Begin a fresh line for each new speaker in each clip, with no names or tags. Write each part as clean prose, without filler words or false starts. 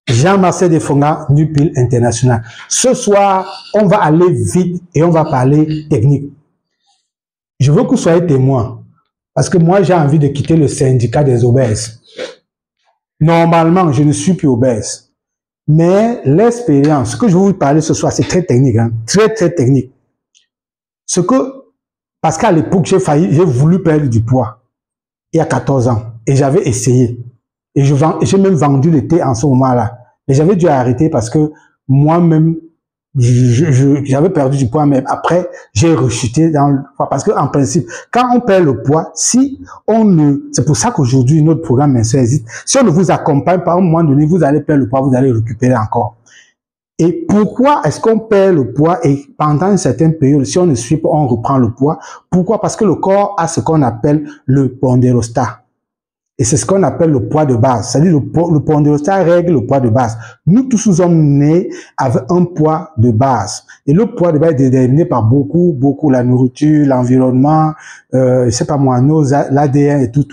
Jean-Marcel Defonga, Nupil International. Ce soir, on va aller vite et on va parler technique. Je veux que vous soyez témoins, parce que moi, j'ai envie de quitter le syndicat des obèses. Normalement, je ne suis plus obèse. Mais l'expérience, ce que je vais vous parler ce soir, c'est très technique, hein, très technique. Parce qu'à l'époque, j'ai voulu perdre du poids, il y a 14 ans, et j'avais essayé. Et j'ai même vendu le thé en ce moment-là. Et j'avais dû arrêter parce que moi-même, j'avais perdu du poids, mais après, j'ai rechuté dans le poids. Parce qu'en principe, quand on perd le poids, c'est pour ça qu'aujourd'hui, notre programme Minceur existe. Si on ne vous accompagne pas, à un moment donné, vous allez perdre le poids, vous allez récupérer encore. Et pourquoi est-ce qu'on perd le poids et pendant une certaine période, si on ne suit pas, on reprend le poids? Pourquoi? Parce que le corps a ce qu'on appelle le pondérostat. Et c'est ce qu'on appelle le poids de base. C'est-à-dire le pondérostat règle le poids de base. Nous tous, nous sommes nés avec un poids de base. Et le poids de base est déterminé par beaucoup, la nourriture, l'environnement, je sais pas moi, l'ADN et tout.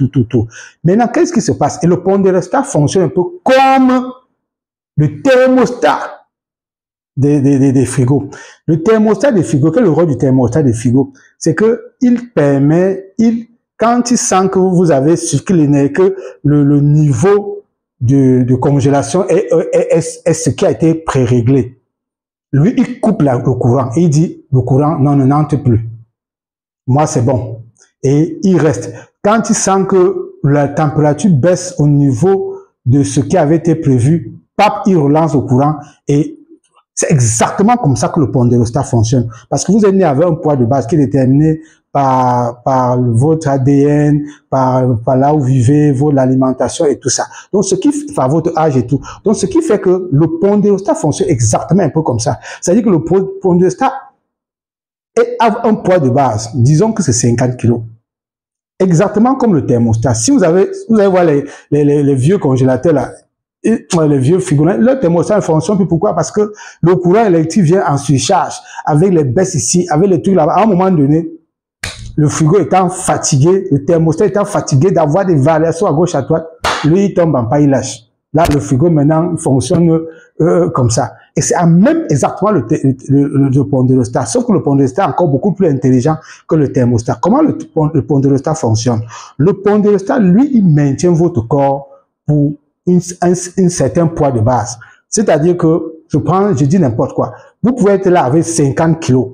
Maintenant, qu'est-ce qui se passe? Et le pondérostat fonctionne un peu comme le thermostat des frigos. Le thermostat des frigos, quel est le rôle du thermostat des frigos? C'est que quand il sent que vous avez que le niveau de congélation est ce qui a été pré-réglé, lui, il coupe le courant et il dit, le courant, non, n'entre plus. Moi, c'est bon. Et il reste. Quand il sent que la température baisse au niveau de ce qui avait été prévu, pap, il relance le courant et c'est exactement comme ça que le pondérostat fonctionne. Parce que vous êtes né avec un poids de base qui est déterminé par votre ADN, par là où vous vivez, l'alimentation et tout ça. Donc, par votre âge et tout. Donc, ce qui fait que le pondérostat fonctionne exactement un peu comme ça. C'est-à-dire que le pondérostat a un poids de base. Disons que c'est 50 kg. Exactement comme le thermostat. Si vous allez voir les vieux congélateurs là, les vieux frigos, le thermostat ne fonctionne plus. Pourquoi? Parce que le courant électrique vient en surcharge avec les baisses ici, avec les trucs là-bas. À un moment donné, le frigo étant fatigué, le thermostat étant fatigué d'avoir des variations à gauche à droite, lui il tombe en pas, il lâche. Là, le frigo maintenant fonctionne comme ça. Et c'est même exactement le pondérostat. Sauf que le pondérostat est encore beaucoup plus intelligent que le thermostat. Comment le pondérostat fonctionne? Le pondérostat, lui, il maintient votre corps pour un certain poids de base. C'est-à-dire que, je dis n'importe quoi. Vous pouvez être là avec 50 kilos.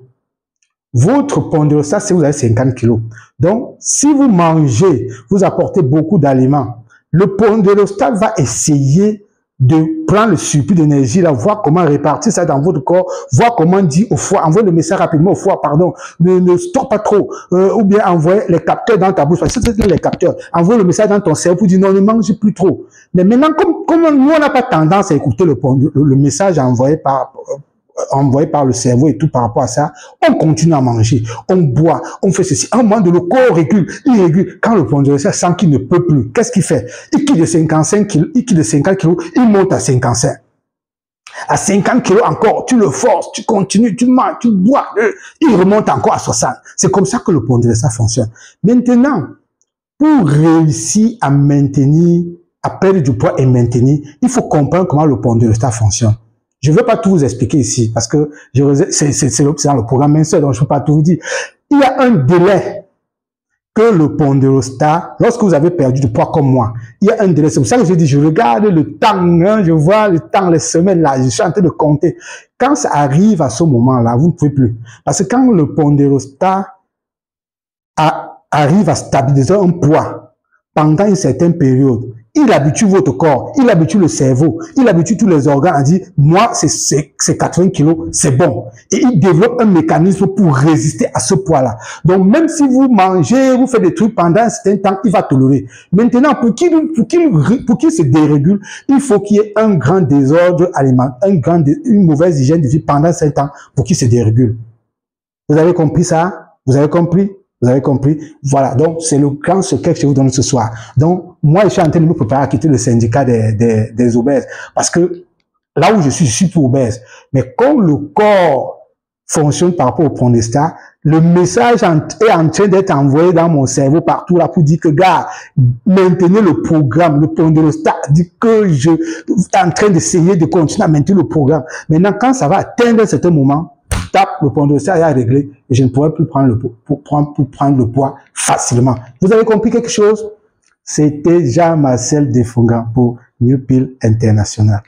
Votre pondérostat, si vous avez 50 kilos. Donc, si vous mangez, vous apportez beaucoup d'aliments, le pondérostat va essayer de prendre le surplus d'énergie, là, voir comment répartir ça dans votre corps, voir comment dire au foie, envoyer le message rapidement au foie, pardon, ne stocke pas trop, ou bien envoyer les capteurs dans ta bouche, parce que c'est les capteurs, envoyer le message dans ton cerveau pour dire non, ne mange plus trop. Mais maintenant, comme nous, on n'a pas tendance à écouter le message envoyé par le cerveau et tout par rapport à ça, on continue à manger, on boit, on fait ceci. À un moment de le corps régule, il régule. Quand le pondérostat sent qu'il ne peut plus, qu'est-ce qu'il fait? Il quitte de 55 kg, il quitte de 50 kg, il monte à 55. À 50 kg encore, tu le forces, tu continues, tu manges, tu bois, il remonte encore à 60. C'est comme ça que le pondérostat fonctionne. Maintenant, pour réussir à perdre du poids et maintenir, il faut comprendre comment le pondérostat fonctionne. Je ne veux pas tout vous expliquer ici, parce que c'est dans le programme Minceur, donc je ne peux pas tout vous dire. Il y a un délai que le pondérostat, lorsque vous avez perdu du poids comme moi, il y a un délai. C'est pour ça que je dis, je regarde le temps, hein, je vois le temps, les semaines là, je suis en train de compter. Quand ça arrive à ce moment-là, vous ne pouvez plus. Parce que quand le pondérostat arrive à stabiliser un poids pendant une certaine période, il habitue votre corps, il habitue le cerveau, il habitue tous les organes à dire, moi, c'est 80 kilos, c'est bon. Et il développe un mécanisme pour résister à ce poids-là. Donc, même si vous mangez, vous faites des trucs pendant un certain temps, il va tolérer. Maintenant, pour qu'il se dérégule, il faut qu'il y ait un grand désordre alimentaire, une mauvaise hygiène de vie pendant un certain temps pour qu'il se dérégule. Vous avez compris ça? Vous avez compris? Vous avez compris? Voilà. Donc, c'est le grand secret que je vous donne ce soir. Donc, moi, je suis en train de me préparer à quitter le syndicat des obèses. Parce que là où je suis plus obèse. Mais comme le corps fonctionne par rapport au Pondestar, le message est en train d'être envoyé dans mon cerveau partout là pour dire que, gars, maintenez le programme. Le Pondestar dit que je suis en train d'essayer de continuer à maintenir le programme. Maintenant, quand ça va atteindre un certain moment, tape, le Pondestar est réglé et je ne pourrai plus prendre le poids facilement. Vous avez compris quelque chose? C'était Jean-Marcel Defongan pour New Pill International.